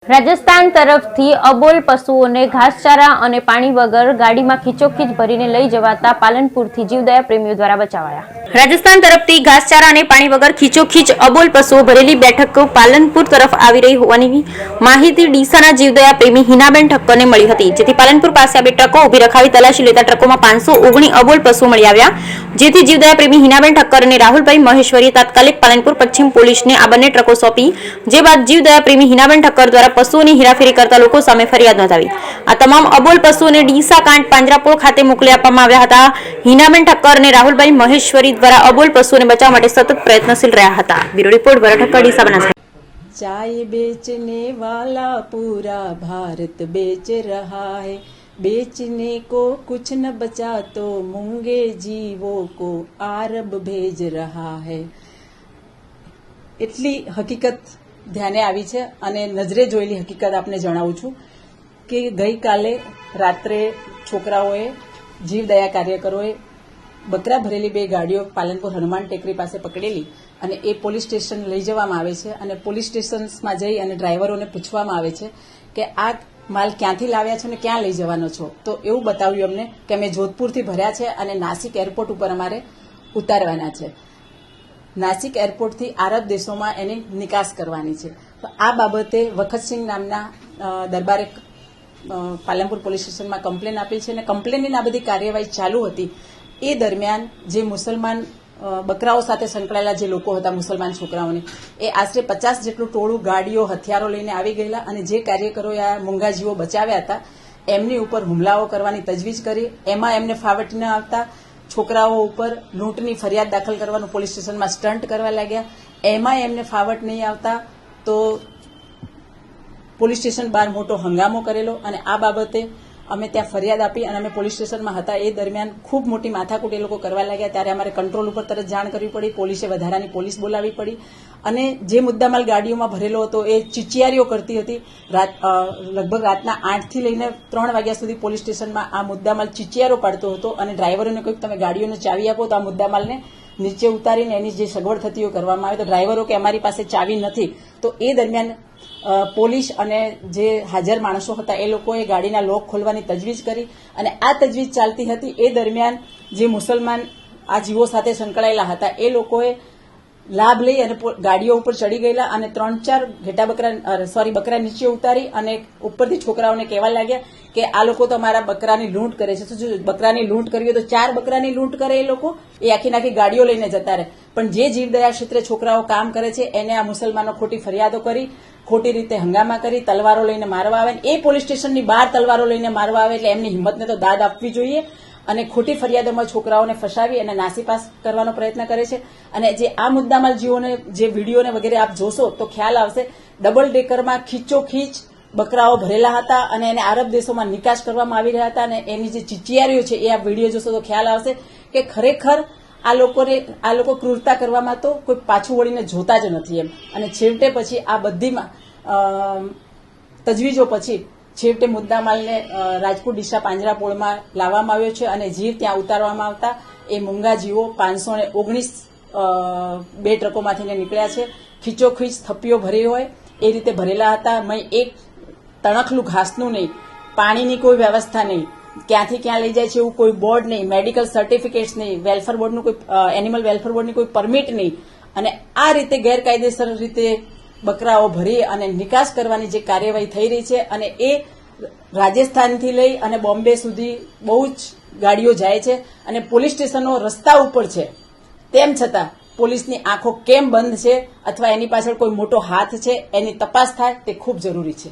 રાજસ્થાન તરફથી અબોલ પશુઓને ઘાસચારા અને પાણી વગર ગાડીમાં ખીચોખીચ ભરીને લઈ જવાતા પાલનપુરથી જીવદયા પ્રેમીઓ દ્વારા બચાવાયા। રાજસ્થાન તરફથી ઘાસચારા અને પાણી વગર ખીચોખીચ અબોલ પશુઓ ભરેલી બેઠક પાલનપુર તરફ આવી રહી હોવાની માહિતી ડીસાના જીવદયા પ્રેમી હિનાબેન ઠક્કરને મળી હતી, જેથી પાલનપુર પાસે આવી ટ્રકો ઉભી રખાવી તલાશી લેતા ટ્રકોમાં 519 અબોલ પશુઓ મળી આવ્યા, જેથી જીવદયા પ્રેમી હિનાબેન ઠક્કર અને રાહુલભાઈ મહેશ્વરીએ તાત્કાલિક પાલનપુર પશ્ચિમ પોલીસને આ બંને ટ્રકો સોંપી, જે બાદ જીવદયા પ્રેમી હિનાબેન ઠક્કર દ્વારા પશુઓની હેરાફેરી કરતા લોકો સામે ફરિયાદ નોંધાવી આ તમામ અબોલ પશુઓને ડીસા કાંઠ પાંજરાપોળ ખાતે મોકલી આપવામાં આવ્યા હતા। હિનાબેન ઠક્કર અને રાહુલભાઈ મહેશ્વરી દ્વારા અબોલ પશુઓને બચાવવા માટે સતત પ્રયત્નશીલ રહ્યા હતા। બ્યુરો રિપોર્ટ ભરત ઠક્કર, ડીસા, બનાસકાંઠા। चाय बेचने वाला पूरा भारत बेच रहा है, बेचने को कुछ न बचा तो मूंगे जीवों को आरब भेज रहा है। એટલી હકીકત ધ્યાને આવી છે અને નજરે જોયેલી હકીકત આપને જણાવું છું કે ગઈકાલે રાત્રે છોકરાઓએ જીવદયા કાર્યકરોએ બકરા ભરેલી બે ગાડીઓ પાલનપુર હનુમાન ટેકરી પાસે પકડેલી અને એ પોલીસ સ્ટેશન લઈ જવામાં આવે છે અને પોલીસ સ્ટેશનમાં જઈ અને ડ્રાઈવરોને પૂછવામાં આવે છે કે આ માલ ક્યાંથી લાવ્યા છો અને ક્યાં લઈ જવાનો છો, તો એવું બતાવ્યું અમને કે અમે જોધપુરથી ભર્યા છે અને નાસિક એરપોર્ટ ઉપર અમારે ઉતારવાના છે। નાસિક એરપોર્ટથી આરબ દેશોમાં એની નિકાસ કરવાની છે। તો આ બાબતે વખતસિંહ નામના દરબારે પાલનપુર પોલીસ સ્ટેશનમાં કમ્પ્લેન આપી છે અને કમ્પ્લેનની આ બધી કાર્યવાહી ચાલુ હતી એ દરમિયાન જે મુસલમાન બકરાઓ સાથે સંકળાયેલા જે લોકો હતા, મુસલમાન છોકરાઓને, એ આશરે 50 જેટલું ટોળું ગાડીઓ હથિયારો લઈને આવી ગયેલા અને જે કાર્યકરોએ આ મૂંગા જીવો બચાવ્યા હતા એમની ઉપર હુમલાઓ કરવાની તજવીજ કરી। એમાં એમને ફાવટ ન આવતા છોકરાઓ ઉપર લૂંટની ફરિયાદ દાખલ કરવાનું પોલીસ સ્ટેશનમાં સ્ટન્ટ કરવા લાગ્યા। એમાં એમને ફાવટ નહીં આવતા તો પોલીસ સ્ટેશન બહાર મોટો હંગામો કરેલો અને આ બાબતે અમે ત્યાં ફરિયાદ આપી અને અમે પોલીસ સ્ટેશનમાં હતા એ દરમિયાન ખૂબ મોટી માથાકૂટ એ લોકો કરવા લાગ્યા, ત્યારે અમારે કંટ્રોલ ઉપર તરત જાણ કરવી પડી, પોલીસે વધારાની પોલીસ બોલાવવી પડી અને જે મુદ્દામાલ ગાડીઓમાં ભરેલો હતો એ ચીચિયારીઓ કરતી હતી। લગભગ રાતના 8 થી લઈને 3 વાગ્યા સુધી પોલીસ સ્ટેશનમાં આ મુદ્દામાલ ચીચિયારો પાડતો હતો અને ડ્રાઈવરોને કહ્યું તમે ગાડીઓને ચાવી આપો તો આ મુદ્દામાલને નીચે ઉતારીને એની જે સગવડ થતી હોય કરવામાં આવે, તો ડ્રાઈવરો કે અમારી પાસે ચાવી નથી, તો એ દરમિયાન પોલીસ અને જે હાજર માણસો હતા એ લોકોએ ગાડીના લોક ખોલવાની તજવીજ કરી અને આ તજવીજ ચાલતી હતી એ દરમિયાન જે મુસલમાન આ જીવો સાથે સંકળાયેલા હતા એ લોકોએ લાભ લઈ અને ગાડીઓ ઉપર ચડી ગયેલા અને 3-4 બકરા નીચે ઉતારી અને ઉપરથી છોકરાઓને કહેવા લાગ્યા કે આ લોકો તો અમારા બકરાની લૂંટ કરે છે, જો બકરાની લૂંટ કરવી હોય તો 4 બકરાની લૂંટ કરે એ લોકો, એ આખી ગાડીઓ લઈને જતા રહે। પણ જે જીવદયા ક્ષેત્રે છોકરાઓ કામ કરે છે એને આ મુસલમાનો ખોટી ફરિયાદો કરી, ખોટી રીતે હંગામા કરી, તલવારો લઈને મારવા આવે, એ પોલીસ સ્ટેશનની બહાર તલવારો લઈને મારવા આવે એટલે એમની હિંમતને તો દાદ આપવી જોઈએ અને ખોટી ફરિયાદોમાં છોકરાઓને ફસાવી અને નાસીપાસ કરવાનો પ્રયત્ન કરે છે। અને જે આ મુદ્દામાલ જીવોને જે વિડીયોને વગેરે આપ જોશો તો ખ્યાલ આવશે, ડબલ ડેકરમાં ખીચોખીચ બકરાઓ ભરેલા હતા અને એને આરબ દેશોમાં નિકાસ કરવામાં આવી રહ્યા હતા અને એની જે ચીચિયારીઓ છે એ આ વિડીયો જોશો તો ખ્યાલ આવશે કે ખરેખર આ લોકો ક્રૂરતા કરવામાં તો કોઈ પાછું વળીને જોતા જ નથી એમ। અને છેવટે પછી આ બધીમાં તજવીજો પછી છેવટે મુદ્દામાલને રાજકોટ ડીસા પાંજરાપોળમાં લાવવામાં આવ્યો છે અને જીવ ત્યાં ઉતારવામાં આવતા એ મૂંગા જીવો 519 બે ટ્રકોમાંથી નીકળ્યા છે। ખીચોખીચ થપ્પીઓ ભરી હોય એ રીતે ભરેલા હતા। એક તણખલું ઘાસનું નહીં, પાણીની કોઈ વ્યવસ્થા નહીં, ક્યાંથી ક્યાં લઈ જાય છે એવું કોઈ બોર્ડ નહીં, મેડિકલ સર્ટિફિકેટ્સ નહીં, વેલફેર બોર્ડનું કોઈ એનિમલ વેલફેર બોર્ડની કોઈ પરમિટ નહીં અને આ રીતે ગેરકાયદેસર રીતે બકરાઓ ભરી અને નિકાસ કરવાની જે કાર્યવાહી થઈ રહી છે અને એ રાજસ્થાનથી લઈ અને બોમ્બે સુધી બહુ જ ગાડીઓ જાય છે અને પોલીસ સ્ટેશનો રસ્તા ઉપર છે, તેમ છતાં પોલીસની આંખો કેમ બંધ છે અથવા એની પાછળ કોઈ મોટો હાથ છે એની તપાસ થાય તે ખૂબ જરૂરી છે।